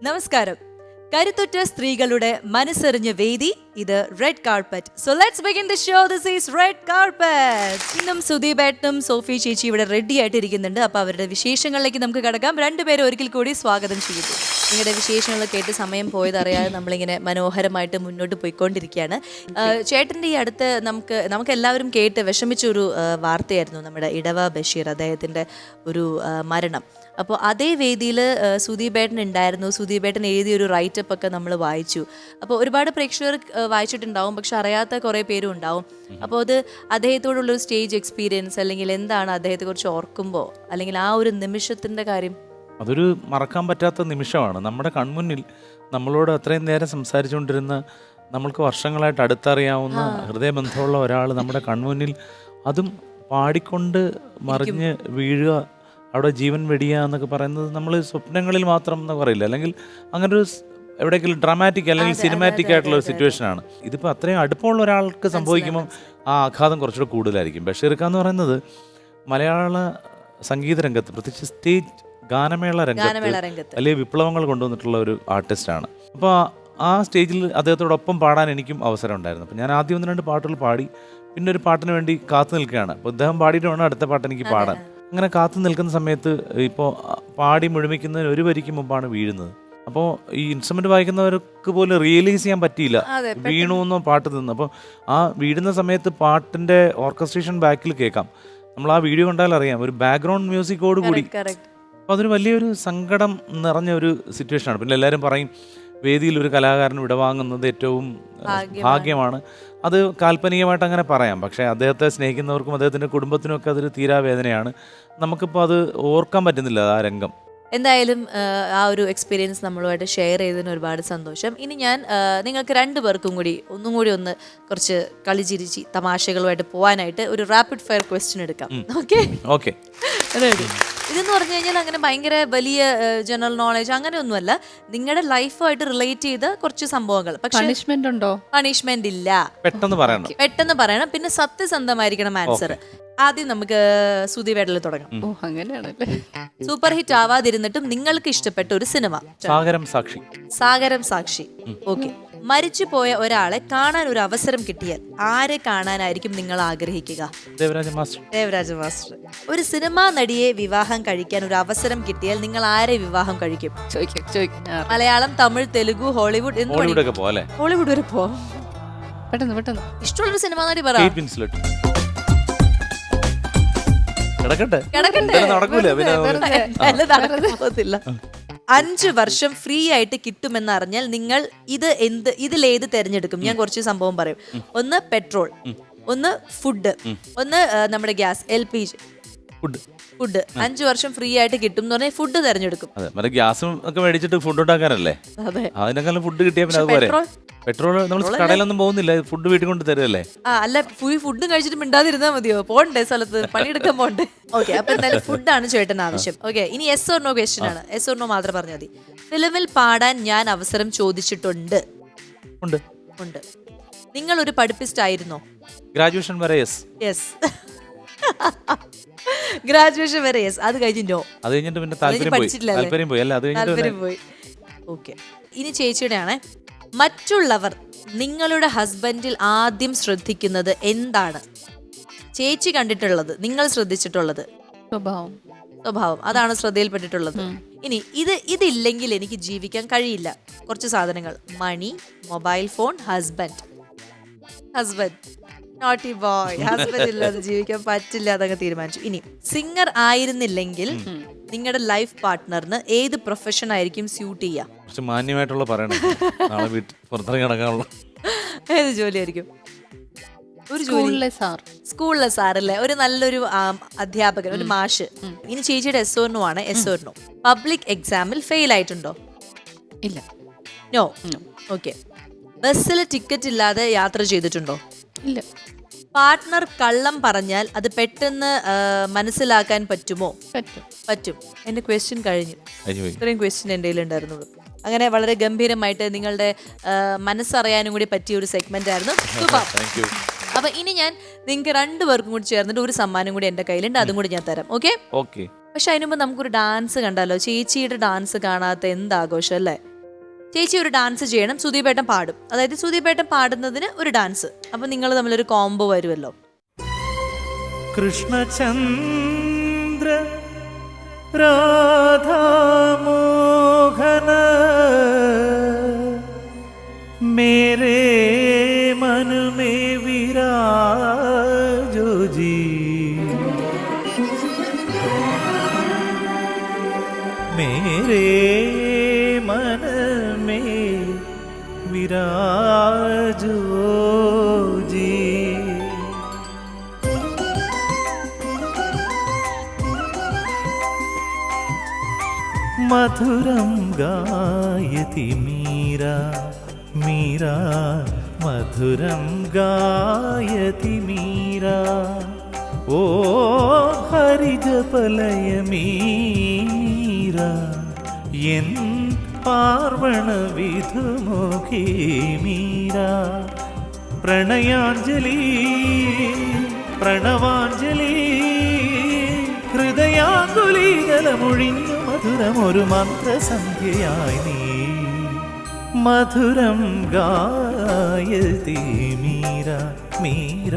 നമസ്കാരം. കരുത്തുറ്റ സ്ത്രീകളുടെ മനസ്സറിഞ്ഞ വേദി, ഇത് red carpet. So let's begin the show. This is red carpet. ഇന്നും സുദീപേട്ടനും സോഫി ചേച്ചി ഇവിടെ റെഡി ആയിട്ട് ഇരിക്കുന്നുണ്ട്. അപ്പോൾ അവരുടെ വിശേഷങ്ങളിലേക്ക് നമുക്ക് കടക്കാം. രണ്ടുപേരും ഒരിക്കൽ കൂടി സ്വാഗതം ചെയ്യുന്നു. നിങ്ങളുടെ വിശേഷങ്ങൾ കേട്ട് സമയം പോയതറിയാതെ നമ്മളിങ്ങനെ മനോഹരമായിട്ട് മുന്നോട്ട് പോയിക്കൊണ്ടിരിക്കുകയാണ്. ചേട്ടൻ്റെ ഈ അടുത്ത് നമുക്ക് എല്ലാവരും കേട്ട് വിഷമിച്ചൊരു വാർത്തയായിരുന്നു നമ്മുടെ ഇടവ ബഷീർ, അദ്ദേഹത്തിൻ്റെ ഒരു മരണം. അപ്പോൾ അതേ വേദിയിൽ സുദീപേട്ടൻ ഉണ്ടായിരുന്നു. സുദീപേട്ടൻ എഴുതിയൊരു റൈറ്റപ്പ് ഒക്കെ നമ്മൾ വായിച്ചു. അപ്പോൾ ഒരുപാട് പ്രേക്ഷകർ വായിച്ചിട്ടുണ്ടാവും, പക്ഷെ അറിയാത്ത കുറേ പേരും ഉണ്ടാവും. അപ്പോൾ അത് അദ്ദേഹത്തോടുള്ളൊരു സ്റ്റേജ് എക്സ്പീരിയൻസ്, അല്ലെങ്കിൽ എന്താണ് അദ്ദേഹത്തെക്കുറിച്ച് ഓർക്കുമ്പോൾ, അല്ലെങ്കിൽ ആ ഒരു നിമിഷത്തിൻ്റെ കാര്യം? അതൊരു മറക്കാൻ പറ്റാത്ത നിമിഷമാണ്. നമ്മുടെ കൺമുന്നിൽ നമ്മളോട് അത്രയും നേരം സംസാരിച്ചുകൊണ്ടിരുന്ന, നമ്മൾക്ക് വർഷങ്ങളായിട്ട് അടുത്തറിയാവുന്ന ഹൃദയബന്ധമുള്ള ഒരാൾ നമ്മുടെ കൺമുന്നിൽ, അതും പാടിക്കൊണ്ട് മറിഞ്ഞ് വീഴുക, അവിടെ ജീവൻ വെടിയുക എന്നൊക്കെ പറയുന്നത് നമ്മൾ സ്വപ്നങ്ങളിൽ മാത്രം എന്ന് പറയില്ല, അല്ലെങ്കിൽ അങ്ങനെ ഒരു എവിടെയെങ്കിലും ഡ്രാമാറ്റിക് അല്ലെങ്കിൽ സിനിമാറ്റിക് ആയിട്ടുള്ള ഒരു സിറ്റുവേഷനാണ്. ഇതിപ്പോൾ അത്രയും അടുപ്പമുള്ള ഒരാൾക്ക് സംഭവിക്കുമ്പം ആ ആഘാതം കുറച്ചുകൂടെ കൂടുതലായിരിക്കും. ബഷീർ ഖാൻ എന്ന് പറയുന്നത് മലയാള സംഗീത രംഗത്ത്, പ്രത്യേകിച്ച് സ്റ്റേജ് ഗാനമേള രംഗത്ത് വലിയ വിപ്ലവങ്ങൾ കൊണ്ടുവന്നിട്ടുള്ള ഒരു ആർട്ടിസ്റ്റാണ്. അപ്പോൾ ആ സ്റ്റേജിൽ അദ്ദേഹത്തോടൊപ്പം പാടാൻ എനിക്കും അവസരം ഉണ്ടായിരുന്നു. അപ്പോൾ ഞാൻ ആദ്യം 1-2 പാട്ടുകൾ പാടി, പിന്നെ ഒരു പാട്ടിന് വേണ്ടി കാത്തു നിൽക്കുകയാണ്. അപ്പോൾ അദ്ദേഹം പാടിയിട്ട് വേണം അടുത്ത പാട്ട് എനിക്ക് പാടാൻ. അങ്ങനെ കാത്തു നിൽക്കുന്ന സമയത്ത് ഇപ്പോൾ പാടി മുഴുമിക്കുന്നതിന് ഒരു വരിക്ക് മുമ്പാണ് വീഴുന്നത്. അപ്പോൾ ഈ ഇൻസ്ട്രുമെന്റ് വായിക്കുന്നവർക്ക് പോലും റിയലൈസ് ചെയ്യാൻ പറ്റിയില്ല വീണു എന്നോ പാട്ട് നിന്ന്. അപ്പോൾ ആ വീഴുന്ന സമയത്ത് പാട്ടിന്റെ ഓർക്കസ്ട്രേഷൻ ബാക്കിൽ കേൾക്കാം. നമ്മൾ ആ വീഡിയോ കണ്ടാൽ അറിയാം, ഒരു ബാക്ക്ഗ്രൗണ്ട് മ്യൂസിക്കോട് കൂടി. അപ്പോൾ അതൊരു വലിയൊരു സങ്കടം നിറഞ്ഞ ഒരു സിറ്റുവേഷനാണ്. പിന്നെ എല്ലാവരും പറയും വേദിയിൽ ഒരു കലാകാരൻ വിടവാങ്ങുന്നത് ഏറ്റവും ഭാഗ്യമാണ്. അത് കാൽപ്പനികമായിട്ട് അങ്ങനെ പറയാം, പക്ഷേ അദ്ദേഹത്തെ സ്നേഹിക്കുന്നവർക്കും അദ്ദേഹത്തിൻ്റെ കുടുംബത്തിനും ഒക്കെ അതൊരു തീരാവേദനയാണ്. നമുക്കിപ്പോൾ അത് ഓർക്കാൻ പറ്റുന്നില്ല ആ രംഗം. എന്തായാലും ആ ഒരു എക്സ്പീരിയൻസ് നമ്മളുമായിട്ട് ഷെയർ ചെയ്തതിന് ഒരുപാട് സന്തോഷം. ഇനി ഞാൻ നിങ്ങൾക്ക് 2 പേർക്കും കൂടി ഒന്നും കൂടി കുറച്ച് കളിച്ചിരിച്ച് തമാശകളുമായിട്ട് പോകാനായിട്ട് ഒരു റാപ്പിഡ് ഫയർ ക്വസ്റ്റ്യൻ എടുക്കാം. ഓക്കെ. ഇതെന്ന് പറഞ്ഞു കഴിഞ്ഞാൽ അങ്ങനെ ഭയങ്കര വലിയ ജനറൽ നോളേജ് അങ്ങനെയൊന്നുമല്ല, നിങ്ങളുടെ ലൈഫുമായിട്ട് റിലേറ്റ് ചെയ്ത കുറച്ച് സംഭവങ്ങൾ. പക്ഷേ പണിഷ്മെന്റ് ഉണ്ടോ? പണിഷ്മെന്റ് ഇല്ല. പെട്ടെന്ന് പറയണം. പിന്നെ സത്യസന്ധമായിരിക്കണം ആൻസർ. ആദ്യം നമുക്ക് സുദീപേട്ടനിൽ തുടങ്ങാം. അങ്ങനെയാണല്ലേ. സൂപ്പർ ഹിറ്റ് ആവാതിരുന്നിട്ടും നിങ്ങൾക്ക് ഇഷ്ടപ്പെട്ട ഒരു സിനിമ? സാഗരം സാക്ഷി. ഓക്കെ. മരിച്ചു പോയ ഒരാളെ കാണാൻ ഒരു അവസരം കിട്ടിയാൽ ആരെ കാണാനായിരിക്കും നിങ്ങൾ ആഗ്രഹിക്കുക? ദേവരാജ മാസ്റ്റർ. ഒരു സിനിമാ നടിയെ വിവാഹം കഴിക്കാൻ ഒരു അവസരം കിട്ടിയാൽ നിങ്ങൾ ആരെ വിവാഹം കഴിക്കും? മലയാളം, തമിഴ്, തെലുഗു, ഹോളിവുഡ് വരെ പോവാം. പെട്ടെന്ന് ഇഷ്ടമുള്ളൊരു സിനിമാ നടി പറ. 5 വർഷം ഫ്രീ ആയിട്ട് കിട്ടുമെന്ന് അറിഞ്ഞാൽ നിങ്ങൾ ഇതിലേത് തെരഞ്ഞെടുക്കും? ഞാൻ കുറച്ച് സംഭവം പറയും. ഒന്ന് പെട്രോൾ, ഒന്ന് ഫുഡ്, ഒന്ന് നമ്മുടെ ഗ്യാസ് LPG. ഫുഡ് 5 വർഷം ഫ്രീ ആയിട്ട് കിട്ടും എന്ന് പറഞ്ഞാൽ ഫുഡ് തെരഞ്ഞെടുക്കും. ഗ്യാസും ഒക്കെ മേടിച്ചിട്ട് ഫുഡ് ഉണ്ടാക്കാനല്ലേ? അതിനേക്കാളും ഫുഡ് കിട്ടിയാൽ പിന്നെ അതുപോലെ. പെട്രോൾ നമ്മൾ കടയിലൊന്നും പോകുന്നില്ല, ഫുഡ് വീട്ടിൽ കൊണ്ട് തരുമല്ലേ? അല്ല, ഫുഡ് കഴിച്ചിട്ട് മിണ്ടാതിരുന്നാ മതിയോ? പോണ്ടേ സ്ഥലത്ത് പണിയെടുക്കാൻ പോണ്ടേ? ഓക്കെ. അപ്പൊ എന്തായാലും ഫുഡാണ് ചേട്ടൻ ആവശ്യം. ഓക്കെ. ഇനി യെസ് ഓർ നോ ക്വസ്റ്റ്യൻ ആണ്. യെസ് ഓർ നോ മാത്രം പറഞ്ഞാൽ മതി. ഫിലിമിൽ പാടാൻ ഞാൻ അവസരം ചോദിച്ചിട്ടുണ്ട്. ഉണ്ട്. നിങ്ങൾ ഒരു പഠിപ്പിസ്റ്റ് ആയിരുന്നോ? ഗ്രാജുവേഷൻ വരെ യെസ്. ഗ്രാജുവേഷൻ വരെ യെസ്. അത് കഴിഞ്ഞോ? അത് കഴിഞ്ഞിട്ട് പിന്നെ താല്പര്യം പോയി. ഓക്കെ. ഇനി ചേച്ചിയുടെ ആണ്. മറ്റുള്ളവർ നിങ്ങളുടെ ഹസ്ബൻഡിൽ ആദ്യം ശ്രദ്ധിക്കുന്നത് എന്താണ്? ചേച്ചി കണ്ടിട്ടുള്ളത്, നിങ്ങൾ ശ്രദ്ധിച്ചിട്ടുള്ളത്? സ്വഭാവം. അതാണ് ശ്രദ്ധയിൽപ്പെട്ടിട്ടുള്ളത്. ഇനി ഇതില്ലെങ്കിൽ എനിക്ക് ജീവിക്കാൻ കഴിയില്ല. കുറച്ച് സാധനങ്ങൾ: money, mobile phone, husband. Naughty boy. Husband ഇല്ലാതെ ജീവിക്കാൻ പറ്റില്ല, അതങ്ങ് തീരുമാനിച്ചു. ഇനി സിംഗർ ആയിരുന്നില്ലെങ്കിൽ നിങ്ങളുടെ ലൈഫ് പാർട്ട്ണറിന് ഏത് പ്രൊഫഷൻ ആയിരിക്കും സ്യൂട്ട് ചെയ്യുക? കുറച്ച് മാന്യമായിട്ടുള്ള പറയണം. ഏത് ജോലിയായിരിക്കും? ഒരു സ്കൂളിലെ സാറല്ലേ, ഒരു നല്ലൊരു അധ്യാപകൻ, ഒരു മാഷ്. ഇനി ചേച്ചിയുടെ എസ് ഓർ നോ ആണ്. Yes or no. പബ്ലിക് എക്സാമിൽ ഫെയിൽ ആയിട്ടുണ്ടോ? ഇല്ല. നോ. ഓക്കെ. ബസ്സിൽ ടിക്കറ്റ് ഇല്ലാതെ യാത്ര ചെയ്തിട്ടുണ്ടോ? ഇല്ല. പാർട്ട്ണർ കള്ളം പറഞ്ഞാൽ അത് പെട്ടെന്ന് മനസ്സിലാക്കാൻ പറ്റുമോ? പറ്റും. എന്റെ ക്വസ്റ്റ്യൻ കഴിഞ്ഞു. ഇത്രയും ക്വസ്റ്റ്യൻ എൻ്റെ കയ്യിലുണ്ടായിരുന്നുള്ളൂ. അങ്ങനെ വളരെ ഗംഭീരമായിട്ട് നിങ്ങളുടെ മനസ്സറിയാനും കൂടി പറ്റിയ ഒരു സെഗ്മെന്റ് ആയിരുന്നു. അപ്പൊ ഇനി ഞാൻ നിങ്ങൾക്ക് 2 പേർക്കും കൂടി ചേർന്നിട്ട് ഒരു സമ്മാനം കൂടി എന്റെ കയ്യിലുണ്ട്, അതും കൂടി ഞാൻ തരാം. ഓക്കെ. പക്ഷെ അതിനുമ്പ് നമുക്കൊരു ഡാൻസ് കണ്ടാലോ, ചേച്ചിയുടെ ഡാൻസ് കാണാത്ത എന്താഘോഷം അല്ലേ? ചേച്ചി ഒരു ഡാൻസ് ചെയ്യണം, സുദീപേട്ടൻ പാടും, അതായത് സുദീപേട്ടൻ പാടുന്നതിന് ഒരു ഡാൻസ്, അപ്പൊ നിങ്ങൾ തമ്മിലൊരു കോംബോ വരുമല്ലോ. കൃഷ്ണചന്ദ്ര രാധാമോഹന മേരേ मन में विराजो जी, मेरे मन में विराजो जी. मधुरं गायति मीरा मीरा, मधुरं गायति मीरा. ओ हरिजपलय मीरा, एन् पार्वण विधुमुखी मीरा. प्रणयाञ्जलि प्रणवाञ्जलि, ഹൃദയാങ്കുലീകലമൊഴിഞ്ഞു മധുരമൊരു മന്ത്രസന്ധ്യയായി നീ. മധുരം ഗായതി മീര മീര,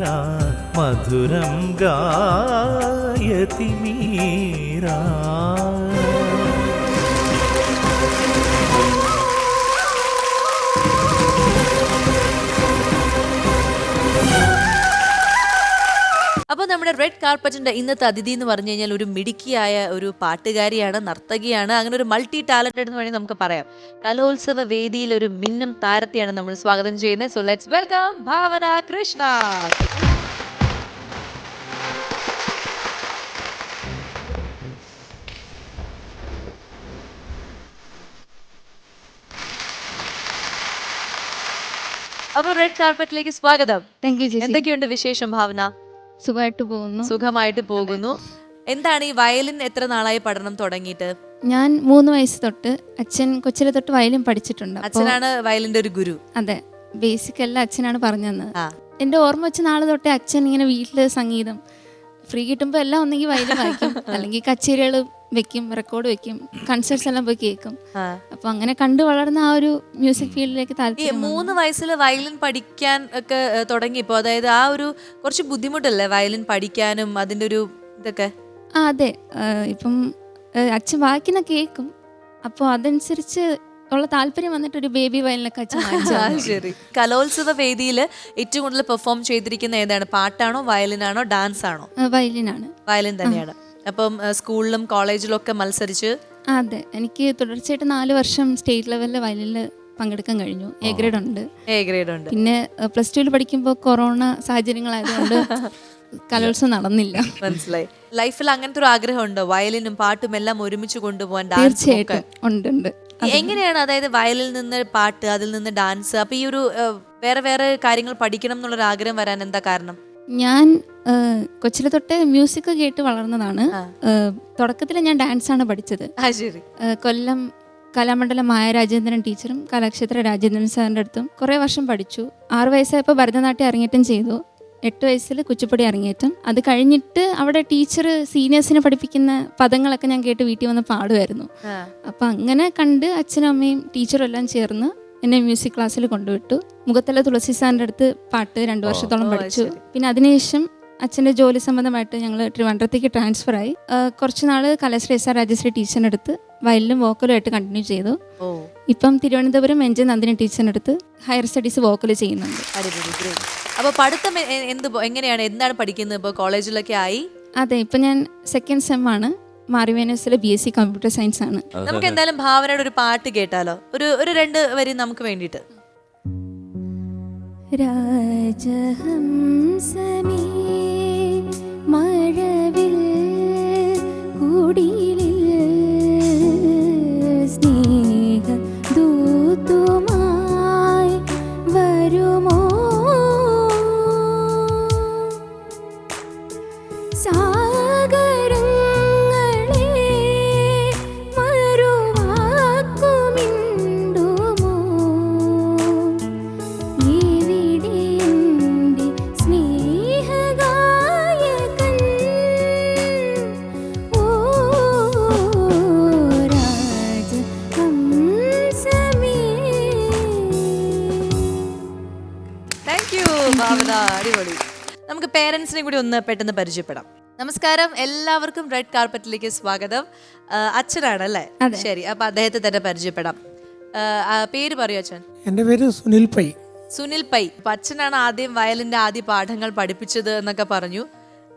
മധുരം ഗായതി മീര. അപ്പോൾ നമ്മുടെ റെഡ് കാർപ്പറ്റിന്റെ ഇന്നത്തെ അതിഥി എന്ന് പറഞ്ഞു കഴിഞ്ഞാൽ ഒരു മിടുക്കിയായ ഒരു പാട്ടുകാരിയാണ്, നർത്തകിയാണ്, അങ്ങനെ ഒരു മൾട്ടി ടാലന്റഡ് എന്ന് വേണമെങ്കിൽ നമുക്ക് പറയാം. കലോത്സവ വേദിയിൽ ഒരു മിന്നും താരത്തെയാണ് നമ്മൾ സ്വാഗതം ചെയ്യുന്നത്. സോ ലെറ്റ്സ് വെൽക്കം ഭാവന കൃഷ്ണ. അപ്പോൾ റെഡ് കാർപ്പറ്റിലേക്ക് സ്വാഗതം. താങ്ക് യു ചേച്ചി. എന്തൊക്കെയുണ്ട് വിശേഷം ഭാവന? സുഖമായിട്ട് പോകുന്നു. സുഖമായിട്ട് പോകുന്നു. എന്താണ് ഈ വയലിൻ എത്ര നാളായി പഠനം തുടങ്ങിയിട്ട്? ഞാൻ 3 വയസ്സ് തൊട്ട്, അച്ഛൻ കൊച്ചിലെ തൊട്ട് വയലിൻ പഠിച്ചിട്ടുണ്ട്. അച്ഛനാണ് വയലിന്റെ ഒരു ഗുരു? അതെ, ബേസിക് എല്ലാം അച്ഛനാണ് പറഞ്ഞു തന്നത്. ആ. എൻ്റെ ഓർമ്മ വെച്ച നാളെ തൊട്ടേ അച്ഛൻ ഇങ്ങനെ വീട്ടില് സംഗീതം ഫ്രീ കിട്ടുമ്പോൾ എല്ലാം ഒന്നെങ്കിൽ വയലിൻ വായിക്കും, അല്ലെങ്കിൽ കച്ചേരികൾ വെക്കും, റെക്കോർഡ് വെക്കും, കൺസേർട്സ് എല്ലാം പോയി കേൾക്കും. അപ്പൊ അങ്ങനെ കണ്ടു വളർന്ന ആ ഒരു മ്യൂസിക് ഫീൽഡിലേക്ക് താല്പര്യം. 3 വയസ്സിൽ വയലിൻ പഠിക്കാൻ ഒക്കെ തുടങ്ങിയപ്പോ, അതായത് ആ ഒരു കുറച്ച് ബുദ്ധിമുട്ടല്ലേ വയലിൻ പഠിക്കാനും അതിന്റെ ഒരു ഇതൊക്കെ? ആ അതെ, ഇപ്പം അച്ഛൻ വായിക്കുന്ന കേൾക്കും, അപ്പോൾ അതനുസരിച്ച് ഉള്ള താല്പര്യം വന്നിട്ട് ഒരു ബേബി വയലിനൊക്കെ അച്ഛൻ വായിച്ചു. ശരി. കലോത്സവ വേദിയിൽ ഏറ്റവും കൂടുതൽ പെർഫോം ചെയ്തിരിക്കുന്ന ഏതാണ്? പാട്ടാണോ, വയലിനാണോ, ഡാൻസ് ആണോ? വയലിനാണ്. വയലിൻ തന്നെയാണ്. അപ്പം സ്കൂളിലും കോളേജിലും ഒക്കെ മത്സരിച്ച്? അതെ, എനിക്ക് തുടർച്ചയായിട്ട് 4 വർഷം സ്റ്റേറ്റ് ലെവലിൽ വയലിനിൽ പങ്കെടുക്കാൻ കഴിഞ്ഞു. എ ഗ്രേഡ് ഉണ്ട്. പിന്നെ +2 പഠിക്കുമ്പോൾ കൊറോണ സാഹചര്യങ്ങളായതുകൊണ്ട് കലോത്സവം നടന്നില്ല. മനസ്സിലായി. ലൈഫിൽ അങ്ങനത്തെ ഒരു ആഗ്രഹം ഉണ്ടോ, വയലിനും പാട്ടും എല്ലാം ഒരുമിച്ച് കൊണ്ടുപോകാൻ? തീർച്ചയായിട്ടും ഉണ്ട്. എങ്ങനെയാണ്, അതായത് വയലിൽ നിന്ന് പാട്ട്, അതിൽ നിന്ന് ഡാൻസ്, അപ്പൊ ഈ ഒരു വേറെ വേറെ കാര്യങ്ങൾ പഠിക്കണം എന്നുള്ളൊരു ആഗ്രഹം വരാൻ എന്താ കാരണം? ഞാൻ കൊച്ചിലെ തൊട്ടേ മ്യൂസിക് കേട്ട് വളർന്നതാണ്. തുടക്കത്തിൽ ഞാൻ ഡാൻസാണ് പഠിച്ചത്. കൊല്ലം കലാമണ്ഡലം മായ രാജേന്ദ്രൻ ടീച്ചറും കലാക്ഷേത്ര രാജേന്ദ്രൻ സാറിൻ്റെ അടുത്തും കുറേ വർഷം പഠിച്ചു. 6 വയസ്സായപ്പോൾ ഭരതനാട്യം അരങ്ങേറ്റം ചെയ്തു. 8 വയസ്സിൽ കുച്ചിപ്പുടി അരങ്ങേറ്റം. അത് കഴിഞ്ഞിട്ട് അവിടെ ടീച്ചർ സീനിയേഴ്സിനെ പഠിപ്പിക്കുന്ന പദങ്ങളൊക്കെ ഞാൻ കേട്ട് വീട്ടിൽ വന്ന് പാടുമായിരുന്നു. അപ്പം അങ്ങനെ കണ്ട് അച്ഛനും അമ്മയും ടീച്ചറും എല്ലാം ചേർന്ന് എന്നെ മ്യൂസിക് ക്ലാസ്സിൽ കൊണ്ടുവിട്ടു. മുഖത്തല തുളസി സാറിൻ്റെ അടുത്ത് പാട്ട് 2 വർഷത്തോളം പഠിച്ചു. പിന്നെ അതിനുശേഷം അച്ഛൻ്റെ ജോലി സംബന്ധമായിട്ട് ഞങ്ങൾ ട്രിവാൻഡ്രത്തേക്ക് ട്രാൻസ്ഫർ ആയി. കുറച്ച് നാൾ കലാശ്രീ SR രാജശ്രീ ടീച്ചറിൻ്റെ അടുത്ത് വയലിനും വോക്കലും ആയിട്ട് കണ്ടിന്യൂ ചെയ്തു. ഇപ്പം തിരുവനന്തപുരം NJ നന്ദിനി ടീച്ചറിൻ്റെ അടുത്ത് ഹയർ സ്റ്റഡീസ് വോക്കൽ ചെയ്യുന്നുണ്ട്. അപ്പോൾ പഠിത്തം എങ്ങനെയാണ്, എന്താണ് പഠിക്കുന്നത് ഇപ്പോൾ? കോളേജിലൊക്കെ ആയി? അതെ, ഇപ്പം ഞാൻ 2nd സെം ആണ്. മാറിവേനസിലെ BSc കമ്പ്യൂട്ടർ സയൻസ് ആണ്. നമുക്ക് എന്തായാലും ഭാവനയുടെ ഒരു പാട്ട് കേട്ടാലോ? ഒരു 2 വരി നമുക്ക് വേണ്ടിയിട്ട്. രാജഹംസമേ മഴവിൽ കുടിലിൽ സ്നേഹ ദൂതുമായി വരുമോ? ഭാവന, അടിപൊളി. നമുക്ക് പേരൻസിനെ കൂടി ഒന്ന് പെട്ടെന്ന് പരിചയപ്പെടാം. നമസ്കാരം, എല്ലാവർക്കും റെഡ് കാർപ്പറ്റിലേക്ക് സ്വാഗതം. അച്ഛനാണ് അല്ലേ? ശരി, അപ്പൊ അദ്ദേഹത്തെ തന്നെ പരിചയപ്പെടാം. പേര് പറയൂ അച്ഛൻ. എൻ്റെ പേര് സുനിൽ പൈ. സുനിൽ പൈ. അപ്പൊ അച്ഛനാണ് ആദ്യം വയലിന്റെ ആദ്യ പാഠങ്ങൾ പഠിപ്പിച്ചത് എന്നൊക്കെ പറഞ്ഞു.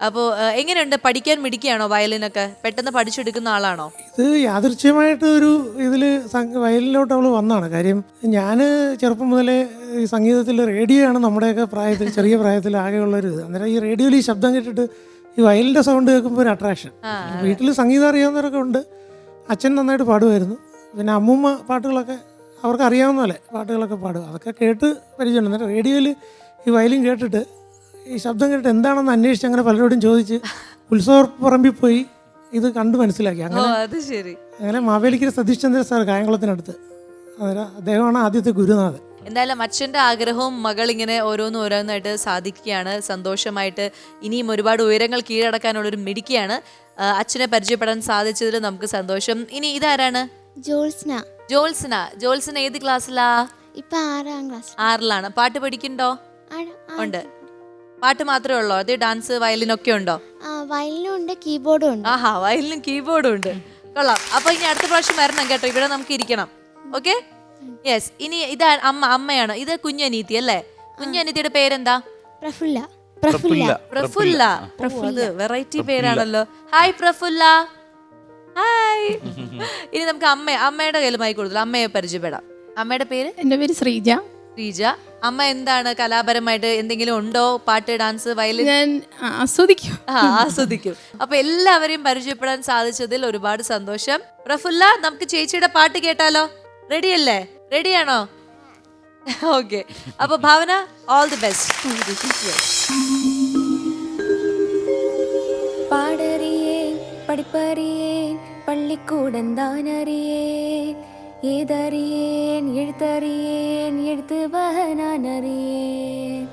അപ്പോൾ എങ്ങനെയുണ്ട്, പഠിക്കാൻ മിടിക്കുകയാണോ? വയലിനൊക്കെ പെട്ടെന്ന് പഠിച്ചെടുക്കുന്ന ആളാണോ? ഇത് യാദൃച്ഛ്യമായിട്ട് ഒരു ഇതിൽ വയലിലോട്ട് അവൾ വന്നതാണ്. കാര്യം ഞാൻ ചെറുപ്പം മുതലേ ഈ സംഗീതത്തിൽ റേഡിയോ ആണ് നമ്മുടെയൊക്കെ പ്രായത്തിൽ, ചെറിയ പ്രായത്തിൽ ആകെയുള്ളൊരു ഇത്. അന്നേരം ഈ റേഡിയോയിൽ ഈ ശബ്ദം കേട്ടിട്ട് ഈ വയലിൻ്റെ സൗണ്ട് കേൾക്കുമ്പോൾ ഒരു അട്രാക്ഷൻ. വീട്ടിൽ സംഗീതം അറിയാവുന്നവരൊക്കെ ഉണ്ട്. അച്ഛൻ നന്നായിട്ട് പാടുമായിരുന്നു. പിന്നെ അമ്മൂമ്മ പാട്ടുകളൊക്കെ അവർക്ക് അറിയാവുന്ന പോലെ പാട്ടുകളൊക്കെ പാടും. അതൊക്കെ കേട്ട് പരിചയമുണ്ട്. അന്നേരം റേഡിയോയിൽ ഈ വയലിൻ കേട്ടിട്ട് ഈ ശബ്ദം കേട്ടിട്ട് എന്താണെന്ന് അന്വേഷിച്ച് അങ്ങനെ പലരോടും ചോദിച്ച് ഉത്സവപ്പറമ്പിൽ പോയി ഇത് കണ്ട് മനസ്സിലാക്കി. അങ്ങനെ മാവേലിക്കര സതീഷ് ചന്ദ്ര സാർ കായംകുളത്തിനടുത്ത്, അന്നേരം അദ്ദേഹമാണ് ആദ്യത്തെ ഗുരുനാഥൻ. എന്തായാലും അച്ഛൻ്റെ ആഗ്രഹവും മകൾ ഇങ്ങനെ ഓരോന്നായിട്ട് സാധിക്കുകയാണ്. സന്തോഷമായിട്ട് ഇനിയും ഒരുപാട് ഉയരങ്ങൾ കീഴടക്കാനുള്ളൊരു മിടുക്കിയാണ്. അച്ഛനെ പരിചയപ്പെടാൻ സാധിച്ചതിൽ നമുക്ക് സന്തോഷം. ഇനി ഇതാരാണ്? ജോത്സ്ന. ജോത്സ്ന. ജോത്സ്ന ഏത് ക്ലാസ്സിലാ? ഇപ്പൊ 6ാം ക്ലാസ്. 6ലാണ്. പാട്ട് പഠിക്കണ്ടോ? ഉണ്ട്. പാട്ട് മാത്രമേ ഉള്ളോ? അത് ഡാൻസ്, വയലിനൊക്കെ ഉണ്ടോ? വയലിനും ഉണ്ട്, കീബോർഡും ഉണ്ട്. ആഹാ, വയലിനും കീബോർഡും ഉണ്ട്. കൊള്ളാം. അപ്പൊ ഇനി അടുത്ത പ്രാവശ്യം വരണം കേട്ടോ, ഇവിടെ നമുക്ക് ഇരിക്കണം. Okay, yes. ഇനി ഇതാ അമ്മയാണ്. ഇത് കുഞ്ഞനീത്തി അല്ലേ? കുഞ്ഞനീത്തിയുടെ പേരെന്താ? പ്രഫുല്ല. പ്രഫുല്ല. അത് വെറൈറ്റി പേരാണല്ലോ. ഹായ് പ്രഫുല്ല. ഹായ്. ഇനി നമുക്ക് അമ്മയുടെ കയ്യിൽ മൈക്ക് കൊടുത്തു, അമ്മയെ പരിചയപ്പെടാം. അമ്മയുടെ പേര്? എൻ്റെ പേര് ശ്രീജ. ശ്രീജ. അമ്മ എന്താണ് കലാപരമായിട്ട് എന്തെങ്കിലും ഉണ്ടോ? പാട്ട്, ഡാൻസ്, വയലിൻ? ഞാൻ ആസ്വദിക്കും. ആസ്വദിക്കും. അപ്പൊ എല്ലാവരെയും പരിചയപ്പെടാൻ സാധിച്ചതിൽ ഒരുപാട് സന്തോഷം. പ്രഫുല്ല, നമുക്ക് ചേച്ചിയുടെ പാട്ട് കേട്ടാലോ? റെഡിയല്ലേ? റെഡിയാണോ? ഓക്കെ. അപ്പൊ ഭാവന, ഓൾ ദി ബെസ്റ്റ്. பாடறியேன் படிப்பறியேன் பள்ளிக்கூடந்தான் அறியேன் ஏதறியேன் எழுத்தறியேன் எழுத்துவக நான் அறியேன்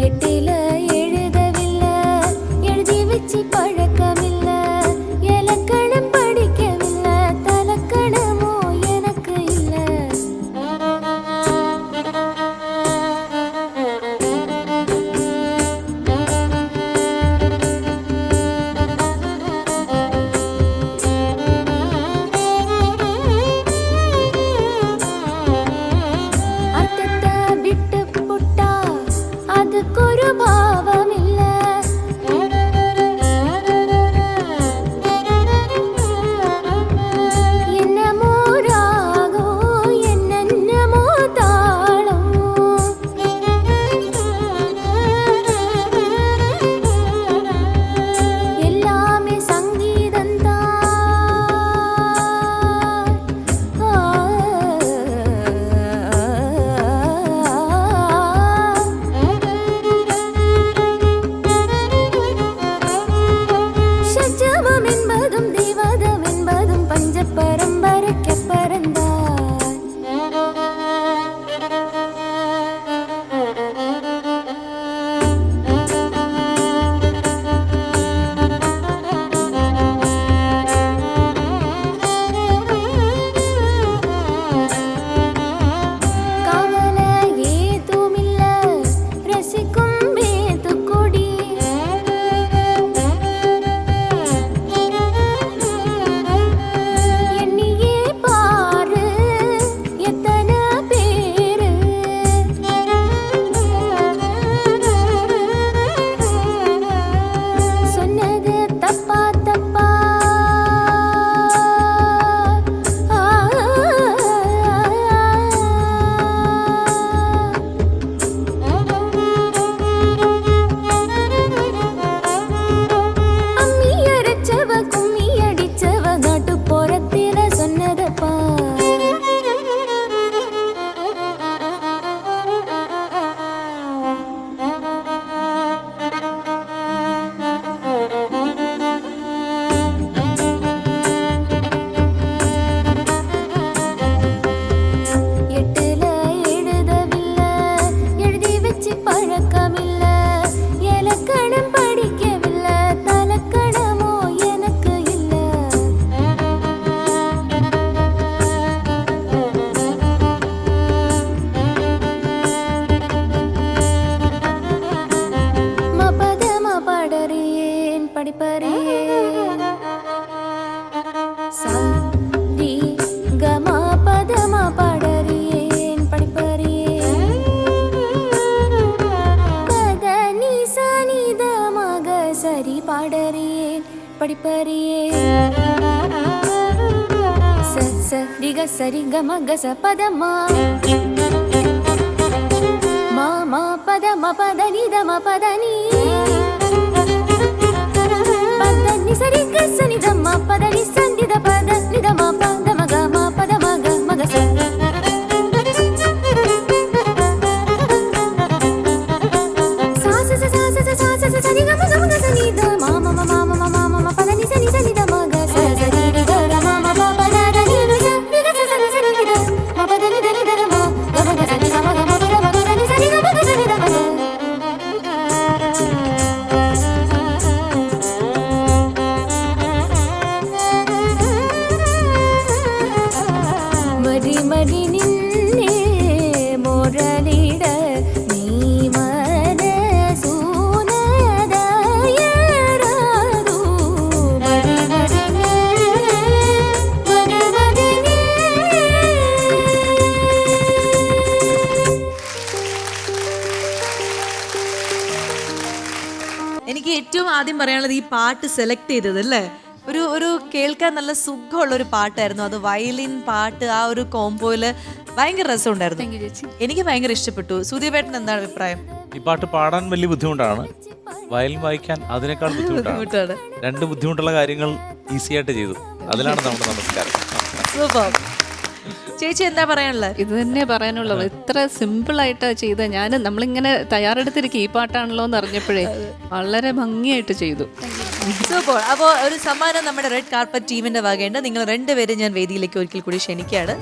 எட்டில எழுதவில்லை, எழுதி வச்சு பழக்கமில்லை, இலக்கணம் படிக்கவில்லை, தலக்கணமோ எனக்கு இல்லை. படிப்பறியே ச ச ரிக சரி கம கச பதமா மா மா பதம பதனி தம பதனி பதனி சரி கசனி தம பதனி சந்தி த பத நிதம பதம கம பதம கம கச മടി നിന്നെ മുരളിട നീ മനസൂനദയരാതു മടി എനിക്ക് ഏറ്റവും ആദ്യം പറയാനുള്ളത് ഈ പാട്ട് സെലക്ട് ചെയ്തത് അല്ലേ, ഒരു കേൾക്കാൻ നല്ല സുഖമുള്ള ഒരു പാട്ടായിരുന്നു അത്. വയലിൻ പാട്ട് ആ ഒരു കോംബോയില് ഭയങ്കര രസമുണ്ടായിരുന്നു. എനിക്ക് ഭയങ്കര ഇഷ്ടപ്പെട്ടു. സുദീപേട്ടൻ എന്താണ് അഭിപ്രായം? ഈ പാട്ട് പാടാൻ വലിയ ബുദ്ധിമുട്ടാണ്, വയലിൻ വായിക്കാൻ അതിനേക്കാൾ ബുദ്ധിമുട്ടാണ്. ബുദ്ധിമുട്ടാണ്. രണ്ട് ബുദ്ധിമുട്ടുള്ള കാര്യങ്ങൾ ഈസി ആയിട്ട് ചെയ്തു. അതിലാണ് നമ്മുടെ നമസ്കാരം. സൂപ്പർ. ചേച്ചി എന്താ പറയാനുള്ളത്? ഇത് തന്നെ പറയാനുള്ളത്. ഇത്ര സിമ്പിളായിട്ടാണ് ചെയ്തത്. നമ്മളിങ്ങനെ തയ്യാറെടുത്തിരിക്കും ഈ പാട്ടാണല്ലോ എന്ന് അറിഞ്ഞപ്പോഴേ വളരെ ഭംഗിയായിട്ട് ചെയ്തു. സൂപ്പർ. അപ്പോൾ ഒരു സമ്മാനം നമ്മുടെ റെഡ് കാർപ്പറ്റ് ടീമിന്റെ വകയുണ്ട്. നിങ്ങൾ രണ്ടുപേരും ഞാൻ വേദിയിലേക്ക് ഒരിക്കൽ കൂടി ക്ഷണിക്കുകയാണ്.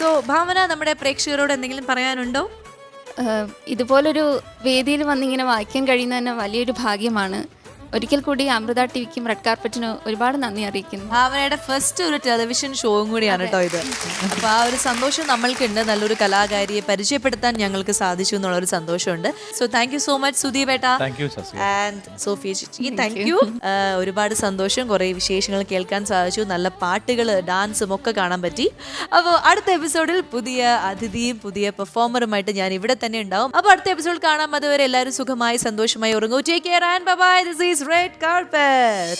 സോ ഭാവന, നമ്മുടെ പ്രേക്ഷകരോട് എന്തെങ്കിലും പറയാനുണ്ടോ? ഇതുപോലൊരു വേദിയിൽ വന്നിങ്ങനെ വായിക്കാൻ കഴിയുന്നത് തന്നെ വലിയൊരു ഭാഗ്യമാണ്. ഒരിക്കൽ കൂടി അമൃത ടിവിക്കും റെഡ് കാർപ്പറ്റിന് ഒരുപാട് നന്ദി അറിയിക്കുന്നു. ഭാവനയുടെ ഫസ്റ്റ് ഒരു ടെലിവിഷൻ ഷോയും കൂടിയാണ് കേട്ടോ ഇത്. അപ്പൊ ആ ഒരു സന്തോഷം നമ്മൾക്കുണ്ട്. നല്ലൊരു കലാകാരിയെ പരിചയപ്പെടുത്താൻ ഞങ്ങൾക്ക് സാധിച്ചു എന്നുള്ള ഒരു സന്തോഷമുണ്ട്. So thank you so much സുദീപേട്ട ആൻഡ് സോഫിയ ചേച്ചി. Thank you. ഒരുപാട് സന്തോഷം. കുറെ വിശേഷങ്ങൾ കേൾക്കാൻ സാധിച്ചു. നല്ല പാട്ടുകൾ, ഡാൻസും ഒക്കെ കാണാൻ പറ്റി. അപ്പോൾ അടുത്ത എപ്പിസോഡിൽ പുതിയ അതിഥിയും പുതിയ പെർഫോമറുമായിട്ട് ഞാൻ ഇവിടെ തന്നെ ഉണ്ടാവും. അപ്പോൾ അടുത്ത എപ്പിസോഡ് കാണാം. അതുവരെ എല്ലാവരും സുഖമായി സന്തോഷമായി ഉറങ്ങൂ. Take care and bye bye. This is Red Carpet.